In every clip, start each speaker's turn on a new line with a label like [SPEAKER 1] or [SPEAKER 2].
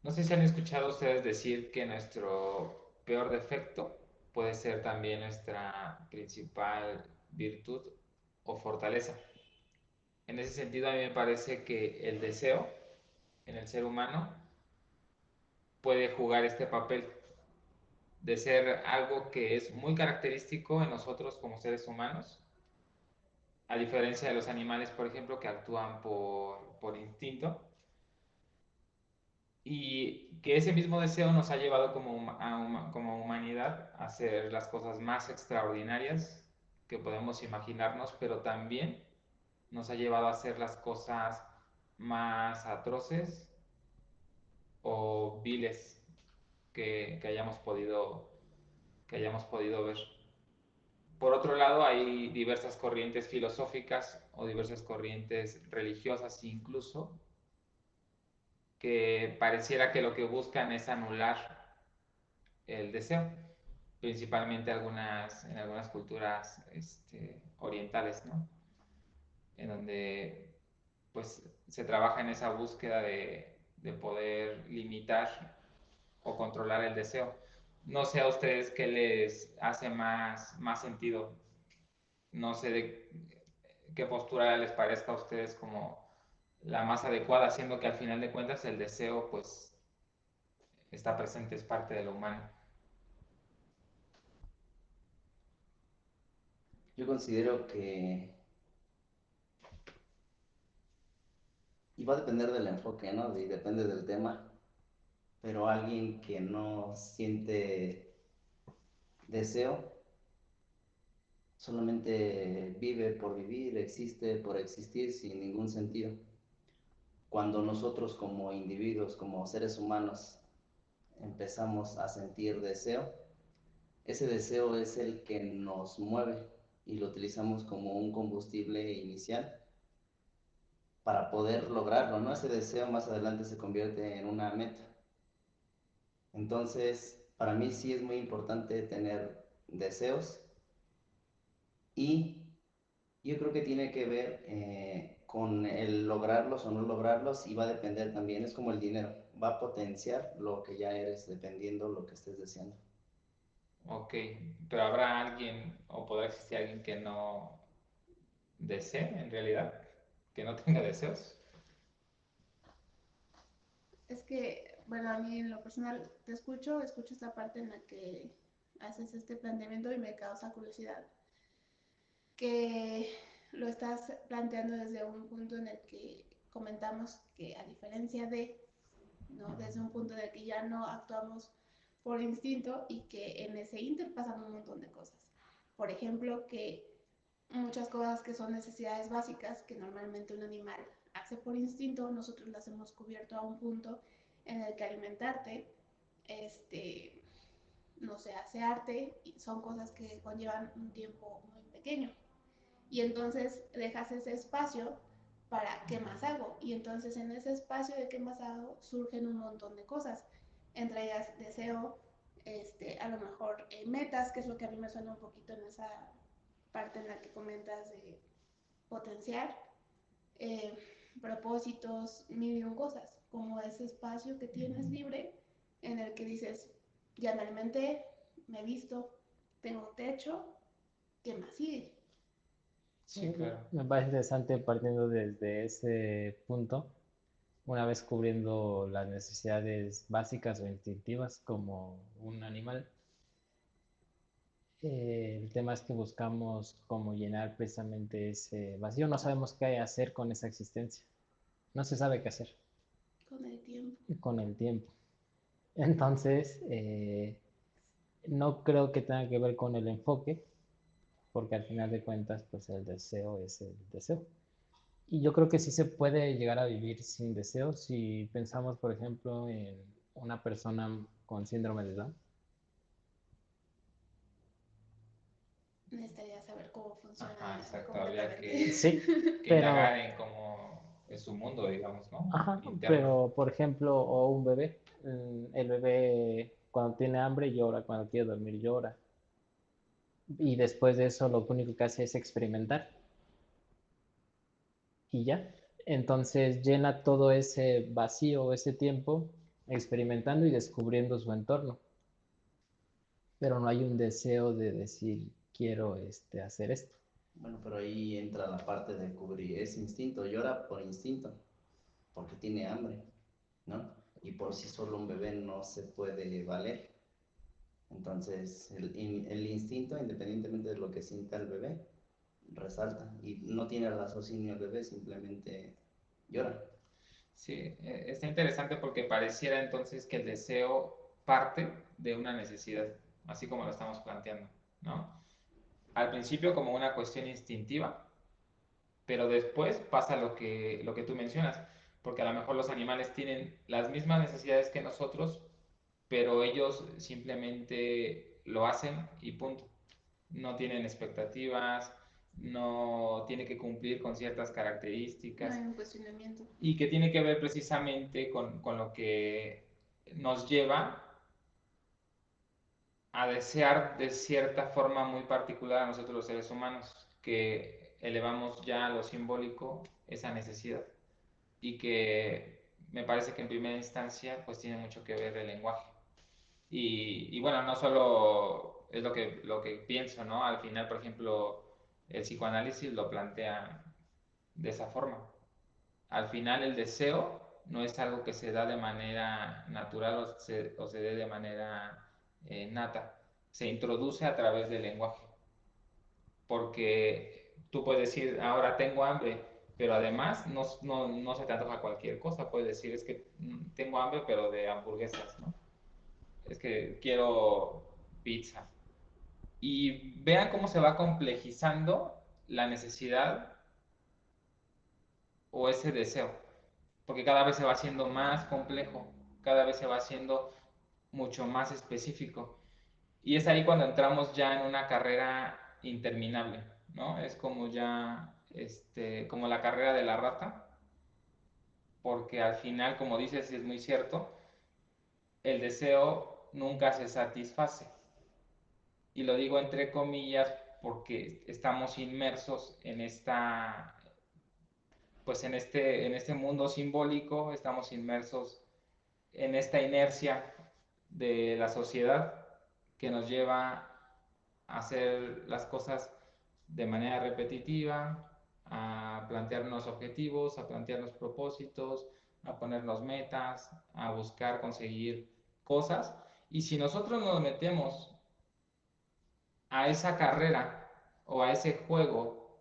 [SPEAKER 1] No sé si han escuchado ustedes decir que nuestro peor defecto puede ser también nuestra principal virtud o fortaleza. En ese sentido, a mí me parece que el deseo en el ser humano puede jugar este papel de ser algo que es muy característico en nosotros como seres humanos, a diferencia de los animales, por ejemplo, que actúan por instinto, y que ese mismo deseo nos ha llevado como humanidad a hacer las cosas más extraordinarias que podemos imaginarnos, pero también nos ha llevado a hacer las cosas más atroces o viles que hayamos podido ver. Por otro lado, hay diversas corrientes filosóficas o diversas corrientes religiosas incluso que pareciera que lo que buscan es anular el deseo, principalmente en algunas culturas orientales, ¿no? En donde pues se trabaja en esa búsqueda de poder limitar o controlar el deseo. No sé a ustedes qué les hace más sentido. No sé de qué postura les parezca a ustedes como la más adecuada, siendo que al final de cuentas el deseo pues está presente, es parte de lo humano.
[SPEAKER 2] Yo considero que, y va a depender del enfoque, ¿no? Y depende del tema, pero alguien que no siente deseo, solamente vive por vivir, existe por existir sin ningún sentido. Cuando nosotros como individuos, como seres humanos, empezamos a sentir deseo, ese deseo es el que nos mueve y lo utilizamos como un combustible inicial para poder lograrlo, ¿no? Ese deseo más adelante se convierte en una meta. Entonces, para mí sí es muy importante tener deseos y yo creo que tiene que ver con el lograrlos o no lograrlos y va a depender también, es como el dinero, va a potenciar lo que ya eres dependiendo lo que estés deseando.
[SPEAKER 1] Ok, pero habrá alguien o podrá existir alguien que no desee en realidad, que no tenga deseos.
[SPEAKER 3] Es que, bueno, a mí en lo personal te escucho esta parte en la que haces este planteamiento y me causa curiosidad, que lo estás planteando desde un punto en el que comentamos que a diferencia de, ¿no? Desde un punto en el que ya no actuamos por instinto y que en ese inter pasan un montón de cosas. Por ejemplo, que muchas cosas que son necesidades básicas que normalmente un animal hace por instinto, nosotros las hemos cubierto a un punto en el que alimentarte, este, no sé, asearte, son cosas que conllevan un tiempo muy pequeño. Y entonces dejas ese espacio para qué más hago. Y entonces en ese espacio de qué más hago surgen un montón de cosas. Entre ellas deseo, a lo mejor metas, que es lo que a mí me suena un poquito en esa parte en la que comentas de potenciar, eh, propósitos, mil y un cosas, como ese espacio que tienes libre en el que dices, ya me alimenté, me he visto, tengo techo, ¿qué más sigue?
[SPEAKER 1] Sí, claro.
[SPEAKER 4] Me parece interesante partiendo desde ese punto, una vez cubriendo las necesidades básicas o instintivas como un animal. El tema es que buscamos como llenar precisamente ese vacío. No sabemos qué hacer con esa existencia. No se sabe qué hacer
[SPEAKER 3] Con el tiempo.
[SPEAKER 4] con el tiempo. Entonces, no creo que tenga que ver con el enfoque, porque al final de cuentas, pues el deseo es el deseo. Y yo creo que sí se puede llegar a vivir sin deseo si pensamos, por ejemplo, en una persona con síndrome de Down.
[SPEAKER 3] Necesitaría saber cómo
[SPEAKER 1] Ajá,
[SPEAKER 3] funciona
[SPEAKER 1] exacto. Habría
[SPEAKER 3] completamente.
[SPEAKER 4] Sí,
[SPEAKER 1] que
[SPEAKER 4] pero,
[SPEAKER 1] indagar en cómo es su mundo, digamos, ¿no?
[SPEAKER 4] ajá,
[SPEAKER 1] Interno.
[SPEAKER 4] pero por ejemplo, o un bebé, el bebé cuando tiene hambre llora, cuando quiere dormir llora, y después de eso lo único que hace es experimentar y ya. Entonces llena todo ese vacío, ese tiempo experimentando y descubriendo su entorno, pero no hay un deseo de decir, quiero hacer esto.
[SPEAKER 2] Bueno, pero ahí entra la parte de cubrir. Es instinto, llora por instinto, porque tiene hambre, ¿no? Y por sí solo un bebé no se puede valer. Entonces, el instinto, independientemente de lo que sienta el bebé, resalta. Y no tiene raciocinio el bebé, simplemente llora.
[SPEAKER 1] Sí, está interesante porque pareciera entonces que el deseo parte de una necesidad, así como lo estamos planteando, ¿no? Al principio como una cuestión instintiva, pero después pasa lo que tú mencionas, porque a lo mejor los animales tienen las mismas necesidades que nosotros, pero ellos simplemente lo hacen y punto. No tienen expectativas, no tiene que cumplir con ciertas
[SPEAKER 3] No
[SPEAKER 1] características
[SPEAKER 3] hay un cuestionamiento.
[SPEAKER 1] y que tiene que ver precisamente con lo que nos lleva a desear de cierta forma muy particular a nosotros los seres humanos, que elevamos ya a lo simbólico esa necesidad y que me parece que en primera instancia pues tiene mucho que ver el lenguaje. Y bueno, no solo es lo que pienso, ¿no? Al final, por ejemplo, el psicoanálisis lo plantea de esa forma. Al final el deseo no es algo que se da de manera natural o se dé de manera nata. Se introduce a través del lenguaje. Porque tú puedes decir, ahora tengo hambre, pero además no se te antoja cualquier cosa. Puedes decir, es que tengo hambre, pero de hamburguesas, ¿no? Es que quiero pizza. Y vean cómo se va complejizando la necesidad o ese deseo, porque cada vez se va haciendo más complejo, cada vez se va haciendo mucho más específico. Y es ahí cuando entramos ya en una carrera interminable, ¿no? Es como ya, como la carrera de la rata, porque al final, como dices, es muy cierto, el deseo nunca se satisface. Y lo digo entre comillas porque estamos inmersos en esta, pues en este mundo simbólico, estamos inmersos en esta inercia de la sociedad que nos lleva a hacer las cosas de manera repetitiva, a plantearnos objetivos, a plantearnos propósitos, a ponernos metas, a buscar conseguir cosas. Y si nosotros nos metemos a esa carrera o a ese juego,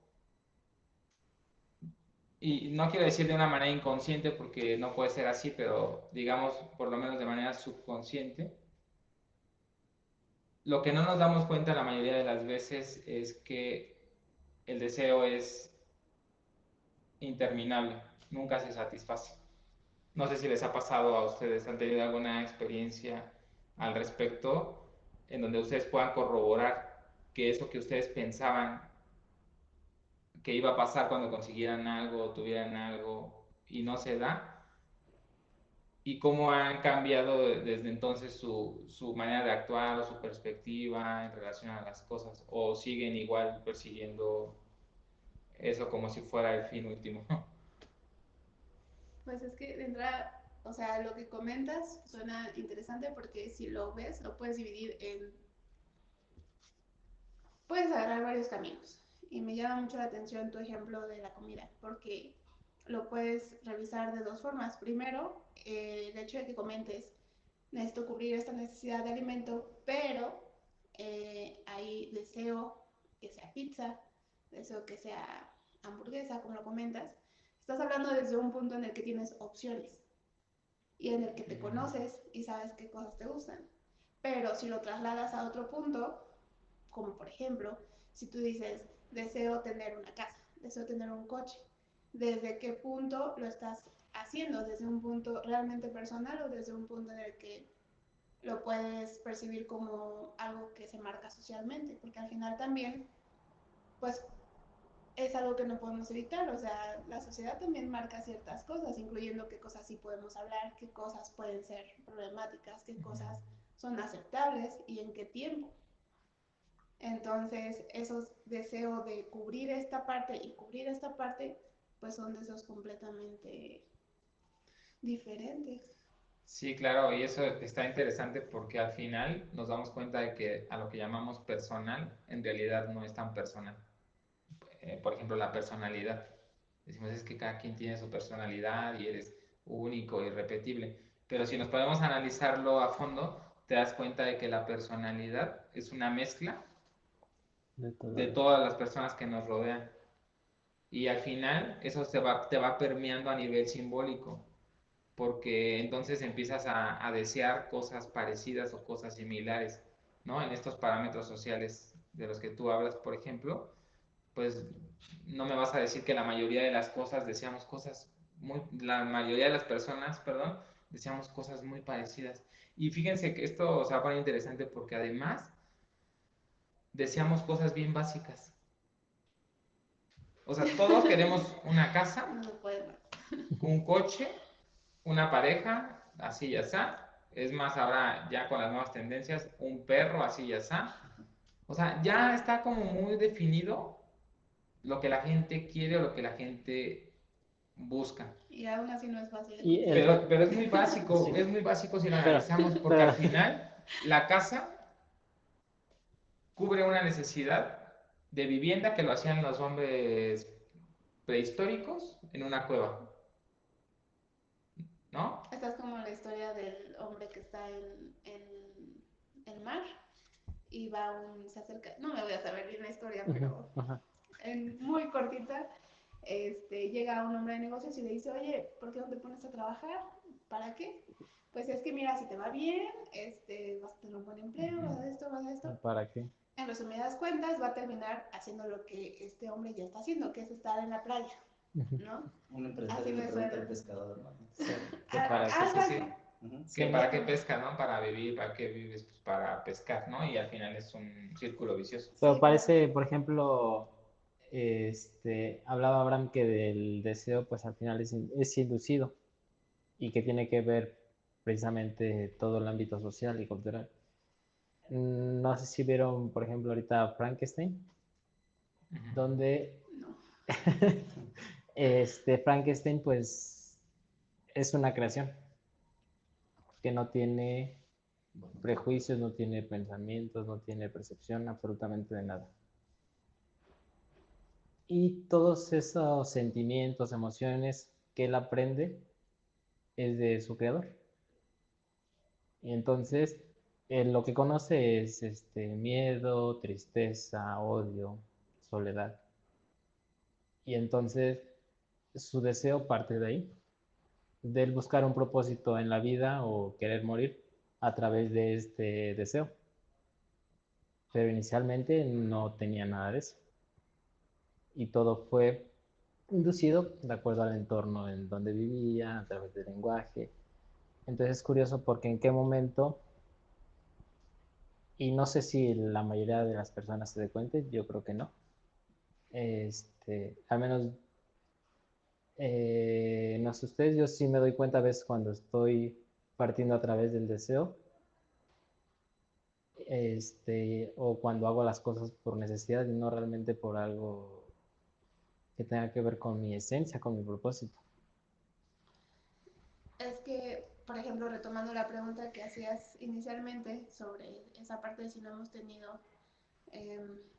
[SPEAKER 1] y no quiero decir de una manera inconsciente porque no puede ser así, pero digamos por lo menos de manera subconsciente, lo que no nos damos cuenta la mayoría de las veces es que el deseo es interminable, nunca se satisface. No sé si les ha pasado a ustedes, han tenido alguna experiencia al respecto en donde ustedes puedan corroborar que eso que ustedes pensaban que iba a pasar cuando consiguieran algo, tuvieran algo y no se da, y cómo han cambiado desde entonces su manera de actuar o su perspectiva en relación a las cosas, o siguen igual persiguiendo eso como si fuera el fin último.
[SPEAKER 3] Pues es que de entrada, o sea, lo que comentas suena interesante porque si lo ves, lo puedes dividir en, puedes agarrar varios caminos. Y me llama mucho la atención tu ejemplo de la comida, porque lo puedes revisar de dos formas. Primero, el hecho de que comentes, necesito cubrir esta necesidad de alimento, pero hay deseo que sea pizza, deseo que sea hamburguesa, como lo comentas. Estás hablando desde un punto en el que tienes opciones y en el que te conoces y sabes qué cosas te gustan. Pero si lo trasladas a otro punto, como por ejemplo, si tú dices, deseo tener una casa, deseo tener un coche, ¿desde qué punto lo estás haciendo? ¿Desde un punto realmente personal o desde un punto en el que lo puedes percibir como algo que se marca socialmente? Porque al final también, pues es algo que no podemos evitar, o sea, la sociedad también marca ciertas cosas, incluyendo qué cosas sí podemos hablar, qué cosas pueden ser problemáticas, qué cosas son aceptables y en qué tiempo. Entonces, esos deseos de cubrir esta parte y cubrir esta parte, pues son deseos completamente diferentes.
[SPEAKER 1] Sí, claro, y eso está interesante porque al final nos damos cuenta de que a lo que llamamos personal, en realidad no es tan personal. Por ejemplo, la personalidad. Decimos es que cada quien tiene su personalidad y eres único, irrepetible. Pero si nos podemos analizarlo a fondo, te das cuenta de que la personalidad es una mezcla
[SPEAKER 4] De
[SPEAKER 1] de
[SPEAKER 4] todo.
[SPEAKER 1] todas las personas que nos rodean. Y al final eso te va permeando a nivel simbólico, porque entonces empiezas a desear cosas parecidas o cosas similares, ¿no? En estos parámetros sociales de los que tú hablas, por ejemplo, pues no me vas a decir que la mayoría de las cosas deseamos cosas la mayoría de las personas, perdón, deseamos cosas muy parecidas. Y fíjense que esto se va a poner interesante porque además deseamos cosas bien básicas. O sea, todos queremos una casa,
[SPEAKER 3] No se puede más.
[SPEAKER 1] un coche, una pareja, así ya está. Es más, ahora ya con las nuevas tendencias, un perro, así ya está. O sea, ya está como muy definido lo que la gente quiere o lo que la gente busca.
[SPEAKER 3] Y aún así no es fácil de
[SPEAKER 4] Y
[SPEAKER 3] conseguir.
[SPEAKER 1] Pero
[SPEAKER 4] sí,
[SPEAKER 1] es muy básico si lo
[SPEAKER 4] pero,
[SPEAKER 1] analizamos, porque al
[SPEAKER 4] pero,
[SPEAKER 1] final la casa cubre una necesidad de vivienda que lo hacían los hombres prehistóricos en una cueva, ¿no?
[SPEAKER 3] Esta es como la historia del hombre que está en el mar y se acerca, no me voy a saber bien la historia, pero
[SPEAKER 4] ajá,
[SPEAKER 3] muy cortita, llega un hombre de negocios y le dice, oye, ¿por qué no te pones a trabajar? ¿Para qué? Pues es que mira, si te va bien, vas a tener un buen empleo, vas a esto, vas a esto.
[SPEAKER 4] ¿para qué?
[SPEAKER 3] En resumidas cuentas, va a terminar haciendo lo que este hombre ya está haciendo, que es estar en la playa, ¿no?
[SPEAKER 2] Un
[SPEAKER 3] Así
[SPEAKER 2] empresario le
[SPEAKER 3] me
[SPEAKER 2] pregunta al
[SPEAKER 3] suena.
[SPEAKER 2] pescador, ¿no?
[SPEAKER 4] Sí, que para qué.
[SPEAKER 3] Algo
[SPEAKER 1] Sí, sí.
[SPEAKER 3] así.
[SPEAKER 2] Ujú.
[SPEAKER 1] Que
[SPEAKER 4] Sí,
[SPEAKER 1] para qué pesca, ¿no? Para vivir, ¿para qué vives? Pues para pescar, ¿no? Y al final es un círculo vicioso.
[SPEAKER 4] pero
[SPEAKER 3] Sí, claro.
[SPEAKER 4] parece, por ejemplo, hablaba Abraham que del deseo, pues al final es inducido y que tiene que ver precisamente todo el ámbito social y cultural. No sé si vieron, por ejemplo, ahorita Frankenstein,
[SPEAKER 1] Ujú.
[SPEAKER 4] donde
[SPEAKER 3] No.
[SPEAKER 4] Frankenstein, pues, es una creación que no tiene prejuicios, no tiene pensamientos, no tiene percepción absolutamente de nada. Y todos esos sentimientos, emociones que él aprende es de su creador. Y entonces, lo que conoce es miedo, tristeza, odio, soledad. Y entonces, su deseo parte de ahí, de él buscar un propósito en la vida o querer morir a través de este deseo. Pero inicialmente no tenía nada de eso. Y todo fue inducido de acuerdo al entorno en donde vivía, a través del lenguaje. Entonces es curioso porque en qué momento, y no sé si la mayoría de las personas se dé cuenta, yo creo que no. Al menos, no sé ustedes, yo sí me doy cuenta a veces cuando estoy partiendo a través del deseo, o cuando hago las cosas por necesidad y no realmente por algo que tenga que ver con mi esencia, con mi propósito.
[SPEAKER 3] Es que, por ejemplo, retomando la pregunta que hacías inicialmente sobre esa parte de si no hemos tenido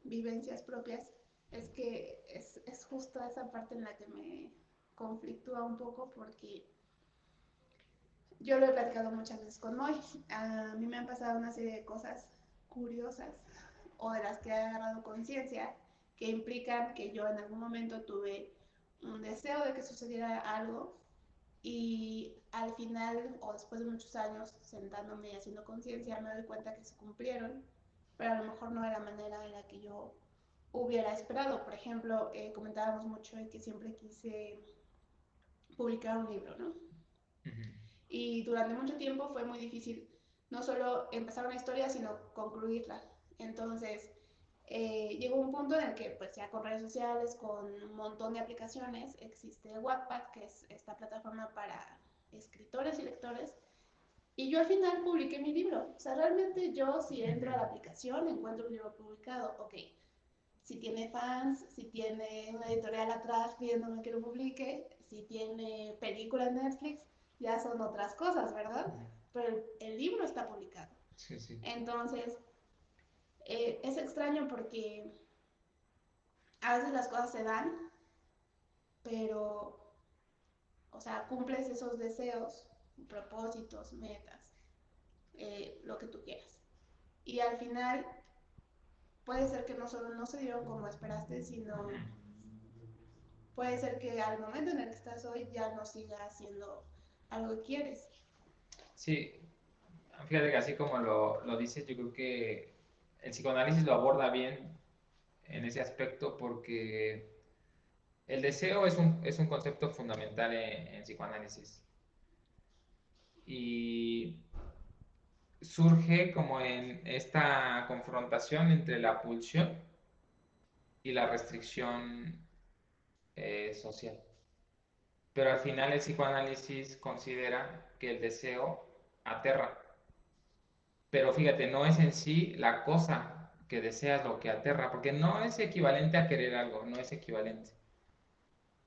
[SPEAKER 3] vivencias propias, es que es justo esa parte en la que me conflictúa un poco porque yo lo he platicado muchas veces con Moy. A mí me han pasado una serie de cosas curiosas o de las que he agarrado conciencia que implican que yo en algún momento tuve un deseo de que sucediera algo y al final o después de muchos años sentándome y haciendo conciencia me doy cuenta que se cumplieron, pero a lo mejor no de la manera en la que yo hubiera esperado. Por ejemplo, comentábamos mucho de que siempre quise publicar un libro, ¿no?
[SPEAKER 1] Ujú.
[SPEAKER 3] Y durante mucho tiempo fue muy difícil no solo empezar una historia, sino concluirla. Entonces, llegó un punto en el que, pues ya con redes sociales, con un montón de aplicaciones, existe Wattpad, que es esta plataforma para escritores y lectores, y yo al final publiqué mi libro. O sea, realmente yo si entro a la aplicación, encuentro un libro publicado, ok, si tiene fans, si tiene una editorial atrás pidiéndome que lo publique, si tiene película en Netflix, ya son otras cosas, ¿verdad? Pero el libro está publicado.
[SPEAKER 1] Sí, sí.
[SPEAKER 3] Entonces, es extraño porque a veces las cosas se dan, pero, o sea, cumples esos deseos, propósitos, metas, lo que tú quieras. Y al final puede ser que no solo no se dieron como esperaste, sino puede ser que al momento en el que estás hoy ya no sigas haciendo algo que quieres.
[SPEAKER 1] Sí, fíjate que así como lo dices, yo creo que el psicoanálisis lo aborda bien en ese aspecto porque el deseo es un concepto fundamental en psicoanálisis y surge como en esta confrontación entre la pulsión y la restricción social. Pero al final el psicoanálisis considera que el deseo aterra. Pero fíjate, no es en sí la cosa que deseas lo que aterra, porque no es equivalente a querer algo, no es equivalente.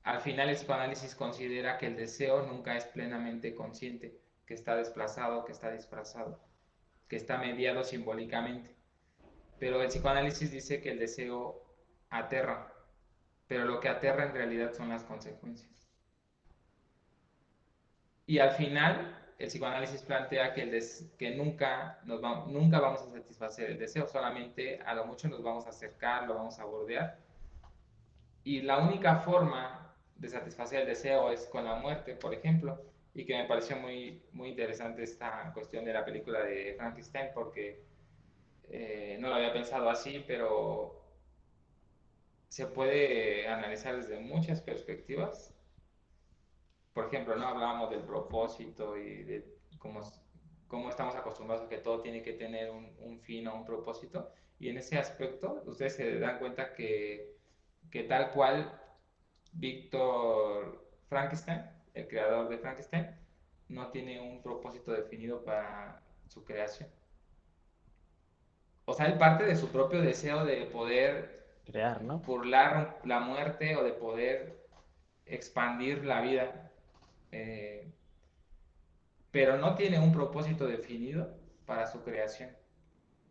[SPEAKER 1] Al final el psicoanálisis considera que el deseo nunca es plenamente consciente, que está desplazado, que está disfrazado, que está mediado simbólicamente. Pero el psicoanálisis dice que el deseo aterra, pero lo que aterra en realidad son las consecuencias. Y al final, el psicoanálisis plantea que nunca vamos a satisfacer el deseo, solamente a lo mucho nos vamos a acercar, lo vamos a bordear. Y la única forma de satisfacer el deseo es con la muerte, por ejemplo, y que me pareció muy interesante esta cuestión de la película de Frankenstein, porque no lo había pensado así, pero se puede analizar desde muchas perspectivas. Por ejemplo, no hablábamos del propósito y de cómo estamos acostumbrados a que todo tiene que tener un fin o un propósito. Y en ese aspecto, ustedes se dan cuenta que tal cual Víctor Frankenstein, el creador de Frankenstein, no tiene un propósito definido para su creación. O sea, él parte de su propio deseo de poder
[SPEAKER 4] Crear, ¿no?
[SPEAKER 1] burlar la muerte o de poder expandir la vida. Eh, pero no tiene un propósito definido para su creación.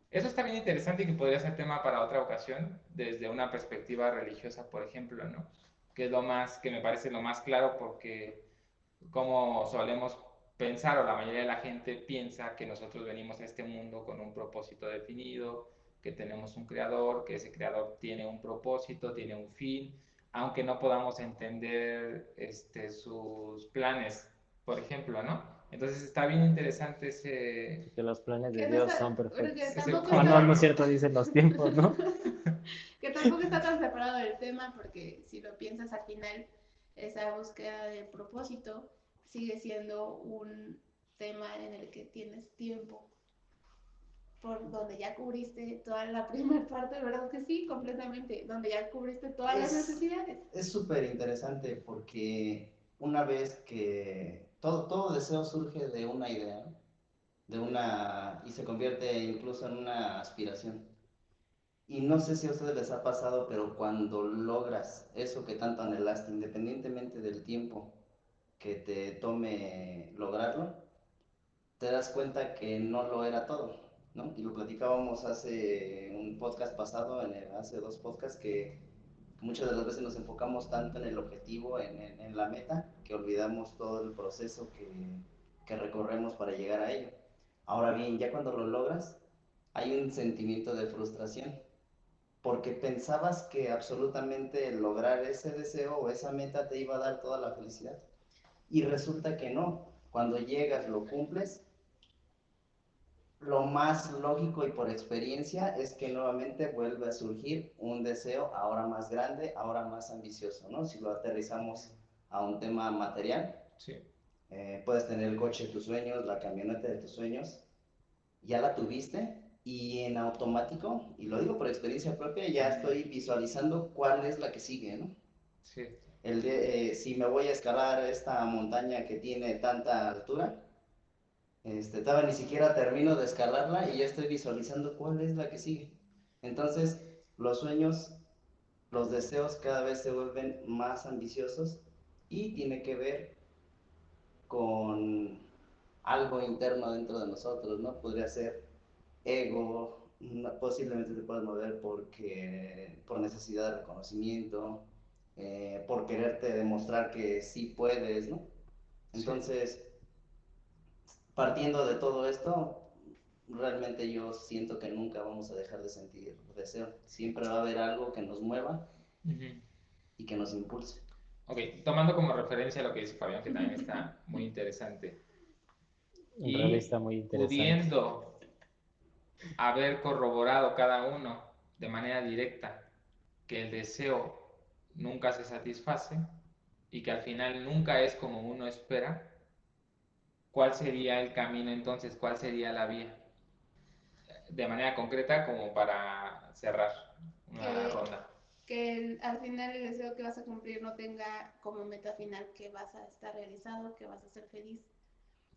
[SPEAKER 1] Eso está bien interesante y que podría ser tema para otra ocasión, desde una perspectiva religiosa, por ejemplo, ¿no? Que es lo más, que me parece lo más claro porque como solemos pensar, o la mayoría de la gente piensa que nosotros venimos a este mundo con un propósito definido, que tenemos un creador, que ese creador tiene un propósito, tiene un fin, aunque no podamos entender sus planes, por ejemplo, ¿no? Entonces está bien interesante
[SPEAKER 4] Que los planes de
[SPEAKER 3] Que no
[SPEAKER 4] Dios
[SPEAKER 3] está,
[SPEAKER 4] son
[SPEAKER 3] porque
[SPEAKER 4] perfectos.
[SPEAKER 3] tampoco
[SPEAKER 4] O no,
[SPEAKER 3] está,
[SPEAKER 4] no es cierto, dicen los tiempos, ¿no?
[SPEAKER 3] que tampoco está tan separado del tema, porque si lo piensas al final, esa búsqueda de propósito sigue siendo un tema en el que tienes tiempo, por donde ya cubriste toda la primera parte, ¿verdad que sí? Completamente, donde ya cubriste todas las necesidades.
[SPEAKER 2] Es súper interesante porque una vez que todo deseo surge de una idea, y se convierte incluso en una aspiración. Y no sé si a ustedes les ha pasado, pero cuando logras eso que tanto anhelaste, independientemente del tiempo que te tome lograrlo, te das cuenta que no lo era todo, ¿no? Y lo platicábamos hace un podcast pasado, hace dos podcasts, que muchas de las veces nos enfocamos tanto en el objetivo, en la meta, que olvidamos todo el proceso que recorremos para llegar a ello. Ahora bien, ya cuando lo logras, hay un sentimiento de frustración, porque pensabas que absolutamente lograr ese deseo o esa meta te iba a dar toda la felicidad. Y resulta que no. Cuando llegas, lo cumples, lo más lógico y por experiencia es que nuevamente vuelve a surgir un deseo ahora más grande, ahora más ambicioso, ¿no? Si lo aterrizamos a un tema material,
[SPEAKER 1] Sí.
[SPEAKER 2] Puedes tener el coche de tus sueños, la camioneta de tus sueños, ya la tuviste y en automático, y lo digo por experiencia propia, ya estoy visualizando cuál es la que sigue, ¿no?
[SPEAKER 1] Sí.
[SPEAKER 2] Si me voy a escalar esta montaña que tiene tanta altura, todavía ni siquiera termino de escalarla y ya estoy visualizando cuál es la que sigue. Entonces, los sueños, los deseos cada vez se vuelven más ambiciosos y tiene que ver con algo interno dentro de nosotros, ¿no? Podría ser ego, posiblemente te puedas mover por necesidad de reconocimiento, por quererte demostrar que sí puedes, ¿no? Entonces, partiendo de todo esto, realmente yo siento que nunca vamos a dejar de sentir deseo. Siempre va a haber algo que nos mueva y que nos impulse.
[SPEAKER 1] Ok, tomando como referencia lo que dice Fabián, que también está muy interesante,
[SPEAKER 4] En realidad
[SPEAKER 1] y
[SPEAKER 4] está muy interesante.
[SPEAKER 1] pudiendo haber corroborado cada uno de manera directa que el deseo nunca se satisface y que al final nunca es como uno espera, ¿cuál sería el camino entonces? ¿Cuál sería la vía? De manera concreta, como para cerrar una
[SPEAKER 3] Que,
[SPEAKER 1] ronda.
[SPEAKER 3] al final el deseo que vas a cumplir no tenga como meta final que vas a estar realizado, que vas a ser feliz,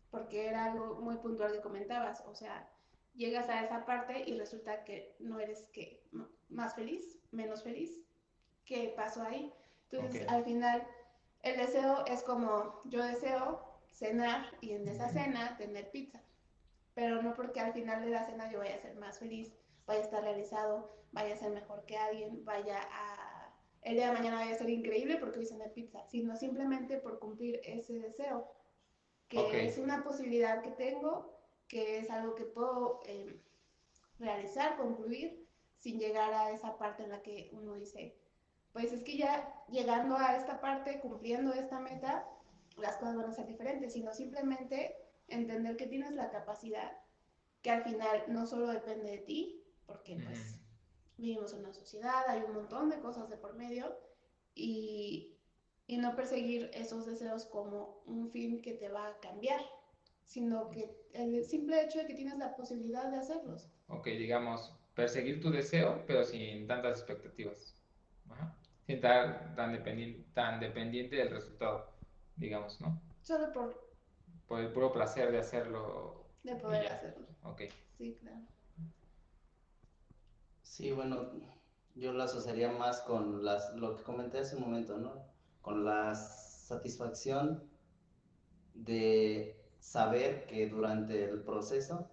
[SPEAKER 3] porque era algo muy puntual que comentabas, o sea, llegas a esa parte y resulta que no eres que más feliz, menos feliz. ¿Qué pasó ahí? Entonces,
[SPEAKER 1] Ok.
[SPEAKER 3] al final, el deseo es como yo deseo cenar y en esa cena tener pizza, pero no porque al final de la cena yo vaya a ser más feliz, vaya a estar realizado, vaya a ser mejor que alguien, el día de mañana vaya a ser increíble porque hoy cené pizza, sino simplemente por cumplir ese deseo, que
[SPEAKER 1] Ok.
[SPEAKER 3] es una posibilidad que tengo, que es algo que puedo realizar, concluir, sin llegar a esa parte en la que uno dice, pues es que ya llegando a esta parte, cumpliendo esta meta, las cosas van a ser diferentes, sino simplemente entender que tienes la capacidad, que al final no solo depende de ti, porque pues vivimos en una sociedad, hay un montón de cosas de por medio, y, y no perseguir esos deseos como un fin que te va a cambiar, sino que el simple hecho de que tienes la posibilidad de hacerlos.
[SPEAKER 1] Ok, digamos, perseguir tu deseo, pero sin tantas expectativas. Ajá. Sin estar tan dependiente del resultado, digamos, ¿no?
[SPEAKER 3] Solo por
[SPEAKER 1] Por el puro placer de hacerlo
[SPEAKER 3] de
[SPEAKER 1] y
[SPEAKER 3] poder
[SPEAKER 1] ya.
[SPEAKER 3] hacerlo.
[SPEAKER 1] Ok.
[SPEAKER 3] Sí, claro.
[SPEAKER 2] Sí, bueno, yo lo asociaría más con lo que comenté hace un momento, ¿no? Con la satisfacción de saber que durante el proceso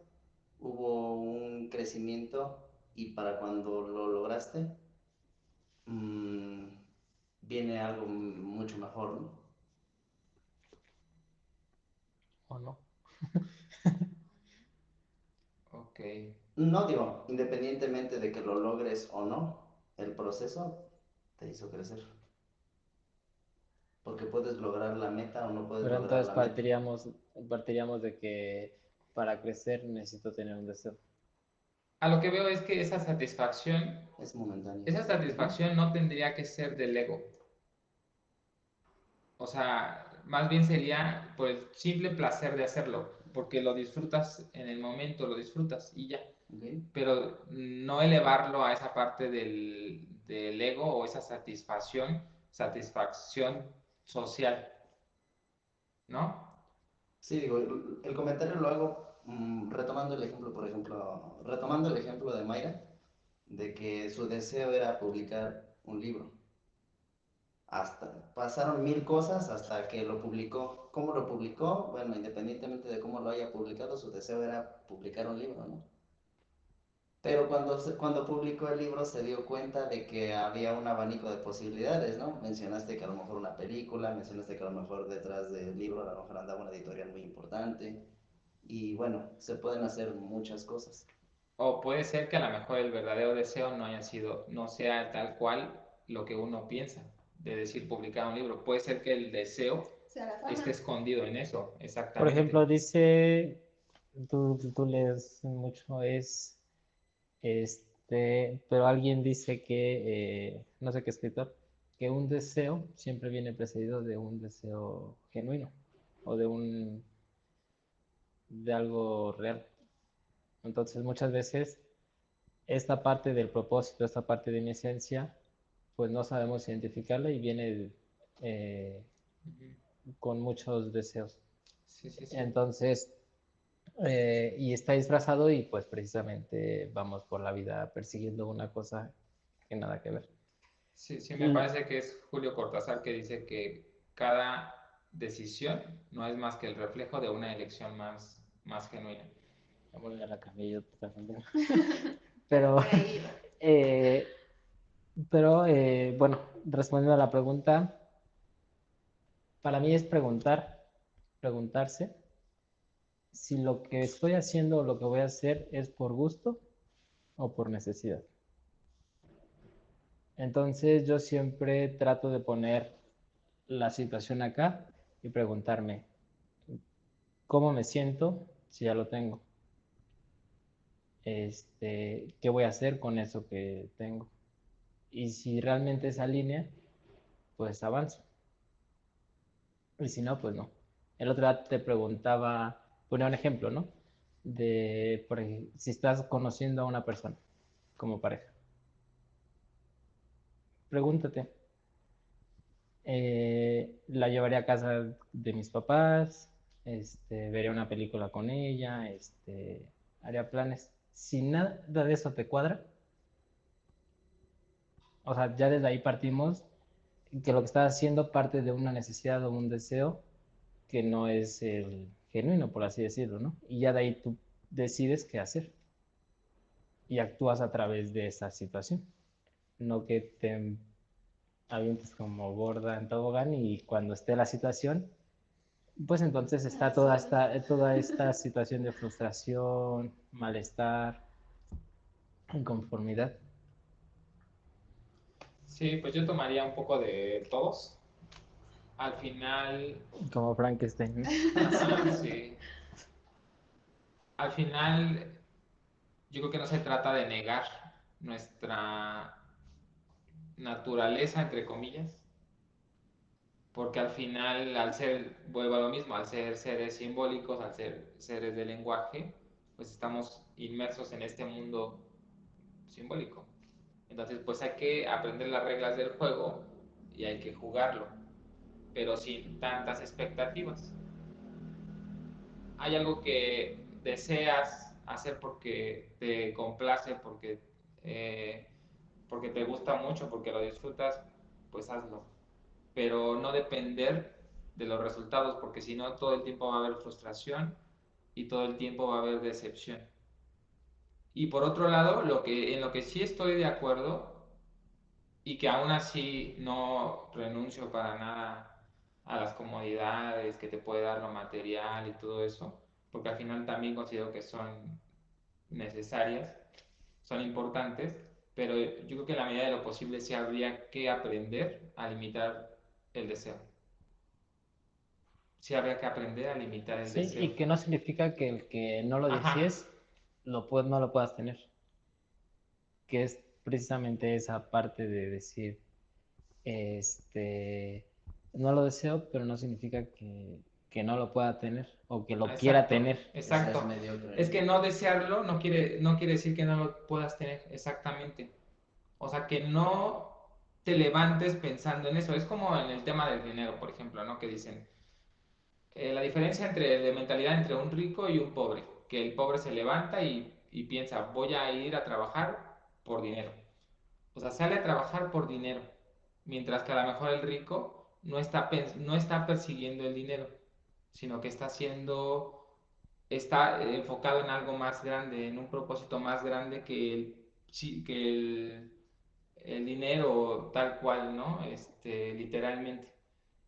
[SPEAKER 2] hubo un crecimiento y para cuando lo lograste, mmm, viene algo mucho mejor, ¿no?
[SPEAKER 4] ¿O no?
[SPEAKER 1] Ok.
[SPEAKER 2] No digo, independientemente de que lo logres o no, el proceso te hizo crecer. Porque puedes lograr la meta o no puedes
[SPEAKER 4] Pero
[SPEAKER 2] lograr
[SPEAKER 4] entonces
[SPEAKER 2] la meta.
[SPEAKER 4] partiríamos de que para crecer necesito tener un deseo.
[SPEAKER 1] A lo que veo es que
[SPEAKER 2] Es momentáneo.
[SPEAKER 1] esa satisfacción no tendría que ser del ego. O sea, más bien sería por el simple placer de hacerlo, porque lo disfrutas en el momento, lo disfrutas y ya.
[SPEAKER 2] ¿Okay?
[SPEAKER 1] Pero no elevarlo a esa parte del ego o esa satisfacción social, ¿no?
[SPEAKER 2] Sí, digo, el comentario lo hago retomando el ejemplo, por ejemplo, retomando el ejemplo de Mayra, de que su deseo era publicar un libro. Pasaron mil cosas hasta que lo publicó. ¿Cómo lo publicó? Bueno, independientemente de cómo lo haya publicado, su deseo era publicar un libro, ¿no? Pero cuando publicó el libro se dio cuenta de que había un abanico de posibilidades, ¿no? Mencionaste que a lo mejor una película, mencionaste que a lo mejor detrás del libro a lo mejor andaba una editorial muy importante. Y bueno, se pueden hacer muchas cosas.
[SPEAKER 1] O puede ser que a lo mejor el verdadero deseo no sea tal cual lo que uno piensa, de decir publicar un libro. Puede ser que el deseo
[SPEAKER 3] Sea la
[SPEAKER 1] esté
[SPEAKER 3] fama.
[SPEAKER 1] escondido en eso,
[SPEAKER 4] Por
[SPEAKER 1] exactamente.
[SPEAKER 4] ejemplo, dice, tú lees mucho, pero alguien dice que, no sé qué escritor, que un deseo siempre viene precedido de un deseo genuino o de algo real. Entonces, muchas veces esta parte del propósito, esta parte de mi esencia, pues no sabemos identificarla y viene eh,
[SPEAKER 1] Ujú.
[SPEAKER 4] con muchos deseos.
[SPEAKER 1] Sí, sí, sí.
[SPEAKER 4] Entonces, y está disfrazado y pues precisamente vamos por la vida persiguiendo una cosa que nada que ver.
[SPEAKER 1] Sí, sí, me parece que es Julio Cortázar que dice que cada decisión no es más que el reflejo de una elección más genuina.
[SPEAKER 4] Voy a la camilla totalmente. Pero,
[SPEAKER 3] Por ahí iba.
[SPEAKER 4] eh, bueno, respondiendo a la pregunta, para mí es preguntarse si lo que estoy haciendo o lo que voy a hacer es por gusto o por necesidad. Entonces yo siempre trato de poner la situación acá y preguntarme, ¿cómo me siento si ya lo tengo? ¿Qué voy a hacer con eso que tengo? Y si realmente esa línea, pues avanzo. Y si no, pues no. El otro día te preguntaba, ponía un ejemplo, ¿no? De, por ejemplo, si estás conociendo a una persona como pareja, pregúntate, ¿la llevaría a casa de mis papás? Vería una película con ella, haría planes. Si nada de eso te cuadra, o sea, ya desde ahí partimos que lo que estás haciendo parte de una necesidad o un deseo que no es el genuino, por así decirlo, ¿no? Y ya de ahí tú decides qué hacer y actúas a través de esa situación, no que te avientes como gorda en tobogán y cuando esté la situación, pues entonces está toda esta situación de frustración, malestar, inconformidad.
[SPEAKER 1] Sí, pues yo tomaría un poco de todos. Al final,
[SPEAKER 4] Como Frankenstein.
[SPEAKER 1] sí. Al final, yo creo que no se trata de negar nuestra naturaleza, entre comillas, porque al final, al ser, vuelvo a lo mismo, al ser seres simbólicos, al ser seres de lenguaje, pues estamos inmersos en este mundo simbólico. Entonces, pues hay que aprender las reglas del juego y hay que jugarlo, pero sin tantas expectativas. Hay algo que deseas hacer porque te complace, eh, porque te gusta mucho, porque lo disfrutas, pues hazlo. Pero no depender de los resultados, porque si no, todo el tiempo va a haber frustración y todo el tiempo va a haber decepción. Y por otro lado, en lo que sí estoy de acuerdo y que aún así no renuncio para nada a las comodidades que te puede dar lo material y todo eso, porque al final también considero que son necesarias, son importantes, pero yo creo que en la medida de lo posible sí habría que aprender a limitar el deseo. Sí habría que aprender a limitar el
[SPEAKER 4] Sí,
[SPEAKER 1] deseo.
[SPEAKER 4] y que no significa que el que no lo
[SPEAKER 1] Ajá,
[SPEAKER 4] desees no lo puedas tener, que es precisamente esa parte de decir, este, no lo deseo, pero no significa que no lo pueda tener o que lo quiera
[SPEAKER 1] exacto,
[SPEAKER 4] tener.
[SPEAKER 2] Eso es
[SPEAKER 1] exacto.
[SPEAKER 2] mediocre.
[SPEAKER 1] Es que no desearlo no quiere decir que no lo puedas tener, exactamente. O sea, que no te levantes pensando en eso. Es como en el tema del dinero, por ejemplo, ¿no? Que dicen, la diferencia de mentalidad entre un rico y un pobre, que el pobre se levanta y piensa, voy a ir a trabajar por dinero. O sea, sale a trabajar por dinero, mientras que a lo mejor el rico no está persiguiendo el dinero, sino que está enfocado en algo más grande, en un propósito más grande que el dinero tal cual, ¿no? Literalmente.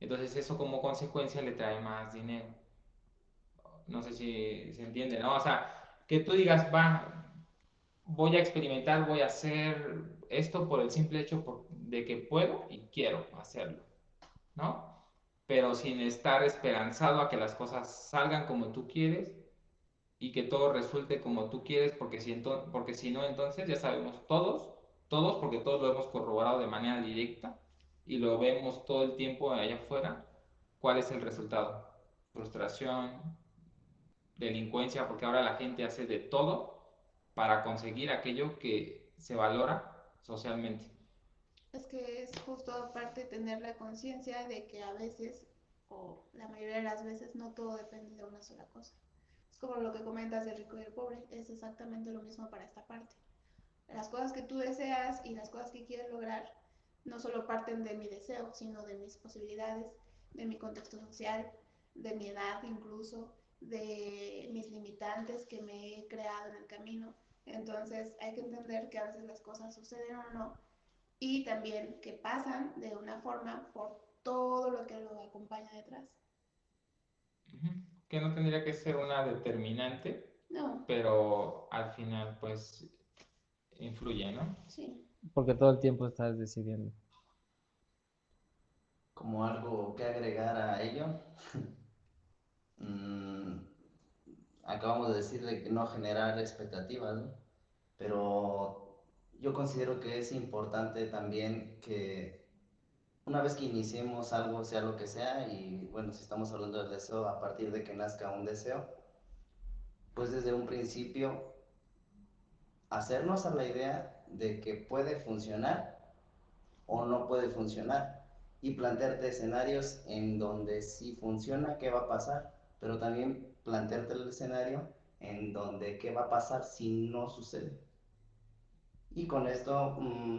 [SPEAKER 1] Entonces eso como consecuencia le trae más dinero. No sé si se entiende, ¿no? O sea, que tú digas, voy a experimentar, voy a hacer esto por el simple hecho de que puedo y quiero hacerlo, ¿no? Pero sin estar esperanzado a que las cosas salgan como tú quieres y que todo resulte como tú quieres, porque si no, entonces ya sabemos todos, porque todos lo hemos corroborado de manera directa y lo vemos todo el tiempo allá afuera, cuál es el resultado. Frustración, delincuencia, porque ahora la gente hace de todo para conseguir aquello que se valora socialmente.
[SPEAKER 3] Es que es justo parte de tener la conciencia de que a veces, o la mayoría de las veces, no todo depende de una sola cosa. Es como lo que comentas del rico y el pobre, es exactamente lo mismo para esta parte. Las cosas que tú deseas y las cosas que quieres lograr no solo parten de mi deseo, sino de mis posibilidades, de mi contexto social, de mi edad incluso, de mis limitantes que me he creado en el camino. Entonces hay que entender que a veces las cosas suceden o no y también que pasan de una forma por todo lo que lo acompaña detrás.
[SPEAKER 1] Que no tendría que ser una determinante,
[SPEAKER 3] No,
[SPEAKER 1] pero al final pues influye, ¿no?
[SPEAKER 3] sí.
[SPEAKER 4] Porque todo el tiempo estás decidiendo.
[SPEAKER 2] Como algo que agregar a ello, mm, acabamos de decir de que no generar expectativas, ¿no? Pero yo considero que es importante también que una vez que iniciemos algo, sea lo que sea, y bueno, si estamos hablando del deseo, a partir de que nazca un deseo, pues desde un principio hacernos a la idea de que puede funcionar o no puede funcionar y plantearte escenarios en donde si funciona, qué va a pasar, pero también plantearte el escenario en donde qué va a pasar si no sucede. Y con esto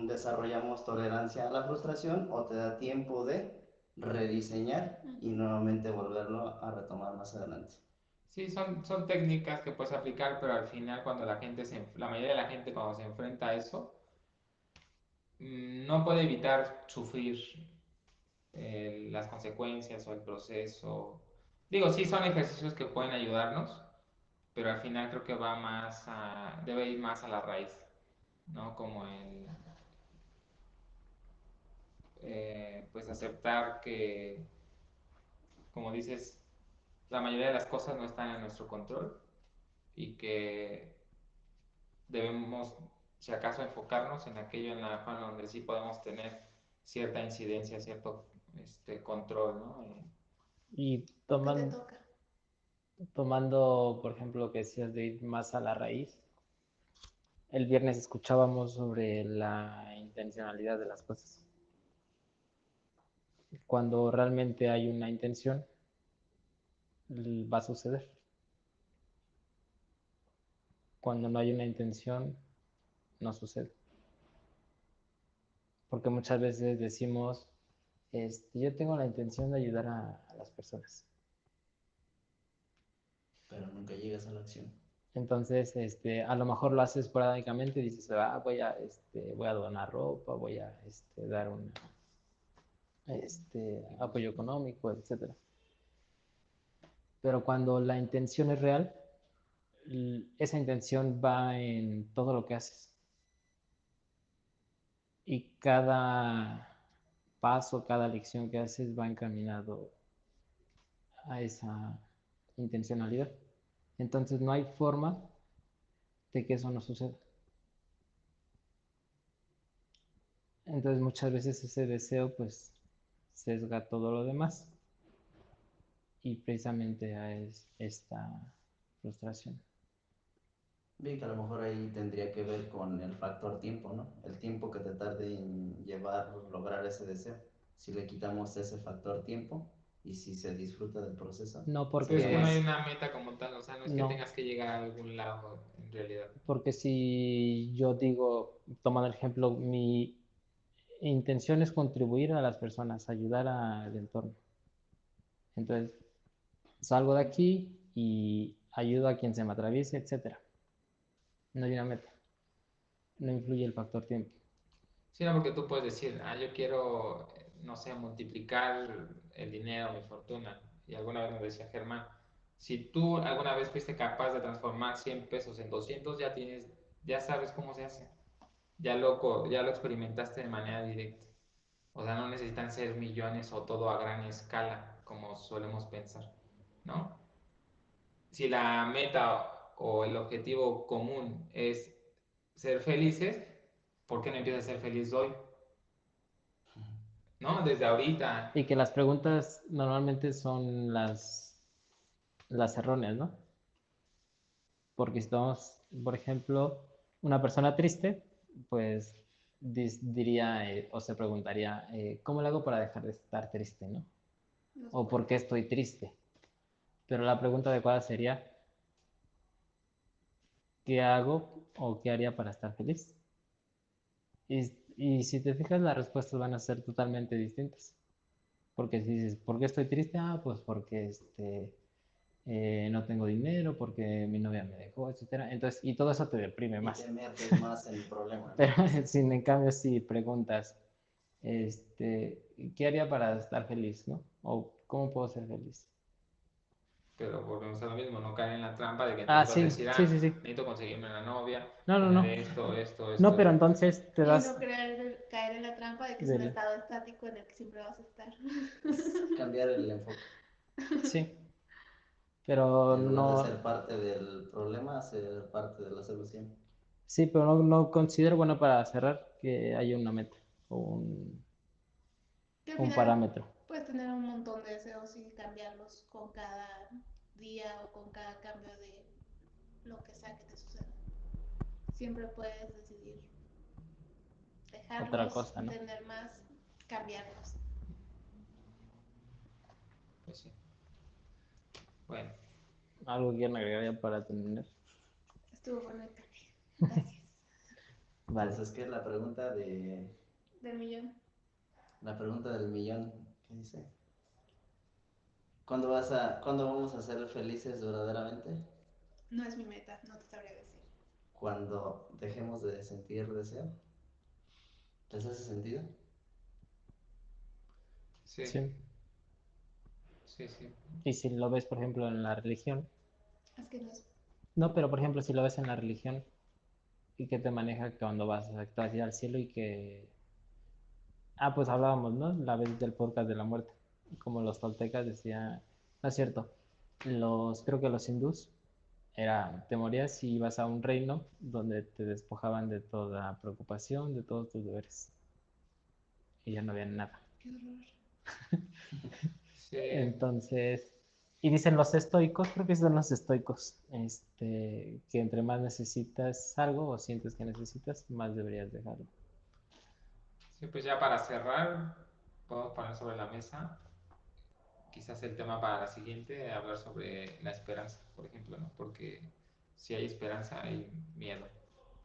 [SPEAKER 2] desarrollamos tolerancia a la frustración o te da tiempo de rediseñar y nuevamente volverlo a retomar más adelante.
[SPEAKER 1] Sí, son técnicas que puedes aplicar, pero al final cuando la mayoría de la gente cuando se enfrenta a eso, no puede evitar sufrir las consecuencias o el proceso. Digo, sí son ejercicios que pueden ayudarnos, pero al final creo que debe ir más a la raíz, ¿no? Como pues aceptar que, como dices, la mayoría de las cosas no están en nuestro control y que debemos, si acaso, enfocarnos en aquello en la cual donde sí podemos tener cierta incidencia, cierto control, ¿no?
[SPEAKER 4] Y
[SPEAKER 3] ¿Qué te toca?
[SPEAKER 4] tomando, por ejemplo, lo que decías de ir más a la raíz, el viernes escuchábamos sobre la intencionalidad de las cosas. Cuando realmente hay una intención, va a suceder. Cuando no hay una intención, no sucede. Porque muchas veces decimos, yo tengo la intención de ayudar a las personas.
[SPEAKER 2] Pero nunca llegas a la acción.
[SPEAKER 4] Entonces, a lo mejor lo haces esporádicamente, dices, voy a donar ropa, voy a dar un apoyo económico, etcétera. Pero cuando la intención es real, esa intención va en todo lo que haces. Y cada paso, cada lección que haces va encaminado a esa intencionalidad. Entonces no hay forma de que eso no suceda. Entonces muchas veces ese deseo pues sesga todo lo demás y precisamente es esta frustración.
[SPEAKER 2] Vi que a lo mejor ahí tendría que ver con el factor tiempo, ¿no? El tiempo que te tarde en lograr ese deseo. Si le quitamos ese factor tiempo y si se disfruta del proceso,
[SPEAKER 4] No
[SPEAKER 1] Sí, es que
[SPEAKER 2] sería
[SPEAKER 1] no hay
[SPEAKER 4] porque,
[SPEAKER 2] más.
[SPEAKER 1] una meta como tal, o sea, no es que
[SPEAKER 4] no,
[SPEAKER 1] tengas que llegar a algún lado en realidad.
[SPEAKER 4] porque si yo digo, tomando el ejemplo, mi intención es contribuir a las personas, ayudar al entorno. Entonces, salgo de aquí y ayudo a quien se me atraviese, etcétera. No hay una meta, no influye el factor tiempo.
[SPEAKER 1] Sí, no, porque tú puedes decir, yo quiero, no sé, multiplicar el dinero, mi fortuna. Y alguna vez nos decía Germán, si tú alguna vez fuiste capaz de transformar 100 pesos en 200, ya sabes cómo se hace. Ya lo experimentaste de manera directa. O sea, no necesitan ser millones o todo a gran escala, como solemos pensar, ¿no? Si la meta o el objetivo común es ser felices, ¿por qué no empiezas a ser feliz hoy? ¿No? Desde ahorita.
[SPEAKER 4] Y que las preguntas normalmente son las erróneas, ¿no? Porque si estamos, por ejemplo, una persona triste, pues diría o se preguntaría, ¿cómo le hago para dejar de estar triste, ¿no?
[SPEAKER 3] No se
[SPEAKER 4] O
[SPEAKER 3] puede.
[SPEAKER 4] ¿por qué estoy triste? Pero la pregunta adecuada sería, ¿qué hago o qué haría para estar feliz? Y si te fijas, las respuestas van a ser totalmente distintas. Porque si dices, ¿por qué estoy triste? Ah, pues porque no tengo dinero, porque mi novia me dejó, etcétera. Entonces, y todo eso te deprime
[SPEAKER 2] Y
[SPEAKER 4] más.
[SPEAKER 2] te metes más en el problema, ¿no?
[SPEAKER 4] Pero sin en cambio, si preguntas, ¿qué haría para estar feliz, no? O ¿cómo puedo ser feliz?
[SPEAKER 1] Pero volvemos a lo mismo, no caer en la trampa de que
[SPEAKER 4] Ah,
[SPEAKER 1] entonces vas a
[SPEAKER 4] sí,
[SPEAKER 1] decir,
[SPEAKER 4] sí,
[SPEAKER 1] ah,
[SPEAKER 4] sí, sí.
[SPEAKER 1] necesito conseguirme una novia,
[SPEAKER 4] No, no,
[SPEAKER 1] tener
[SPEAKER 4] no.
[SPEAKER 1] esto,
[SPEAKER 4] No, pero
[SPEAKER 1] esto.
[SPEAKER 4] entonces te
[SPEAKER 3] Y
[SPEAKER 4] das
[SPEAKER 3] no caer en la trampa de que es un
[SPEAKER 4] del...
[SPEAKER 3] estado estático en el que siempre vas a estar.
[SPEAKER 2] Cambiar el enfoque.
[SPEAKER 4] Sí, pero
[SPEAKER 2] En lugar de
[SPEAKER 4] no...
[SPEAKER 2] ser parte del problema, ser parte de la solución.
[SPEAKER 4] Sí, pero no considero bueno para cerrar que haya una meta o
[SPEAKER 3] Que al
[SPEAKER 4] un
[SPEAKER 3] final
[SPEAKER 4] parámetro.
[SPEAKER 3] puedes tener un montón de deseos y cambiarlos con cada día o con cada cambio de lo que sea que te suceda. Siempre puedes decidir
[SPEAKER 4] Otra
[SPEAKER 3] dejarlos,
[SPEAKER 4] cosa, ¿no?
[SPEAKER 3] tener más, cambiarlos.
[SPEAKER 1] Pues sí. Bueno,
[SPEAKER 4] Algo que quieran agregar ya para terminar.
[SPEAKER 3] Estuvo bueno el café. Gracias.
[SPEAKER 4] Vale.
[SPEAKER 2] Entonces, ¿qué es la pregunta de
[SPEAKER 3] Del millón.
[SPEAKER 2] la pregunta del millón? ¿Qué dice? ¿Cuándo vamos a ser felices verdaderamente?
[SPEAKER 3] No es mi meta, no te sabría decir.
[SPEAKER 2] Cuando dejemos de sentir deseo. ¿Les hace sentido?
[SPEAKER 1] sí,
[SPEAKER 4] Sí.
[SPEAKER 1] sí.
[SPEAKER 4] Y si lo ves, por ejemplo, en la religión,
[SPEAKER 3] Es que no es.
[SPEAKER 4] no, pero por ejemplo, si lo ves en la religión y que te maneja cuando vas a ir al cielo y que... Ah, pues hablábamos, ¿no? La vez del podcast de la muerte. Como los toltecas decía, no es cierto, creo que los hindús te morías y ibas a un reino donde te despojaban de toda preocupación, de todos tus deberes. Y ya no había nada.
[SPEAKER 3] Qué horror.
[SPEAKER 1] Sí,
[SPEAKER 4] Entonces, y dicen los estoicos, creo que son los estoicos, que entre más necesitas algo o sientes que necesitas, más deberías dejarlo.
[SPEAKER 1] sí, pues ya para cerrar, podemos poner sobre la mesa quizás el tema para la siguiente, hablar sobre la esperanza, por ejemplo, ¿no? Porque si hay esperanza hay miedo.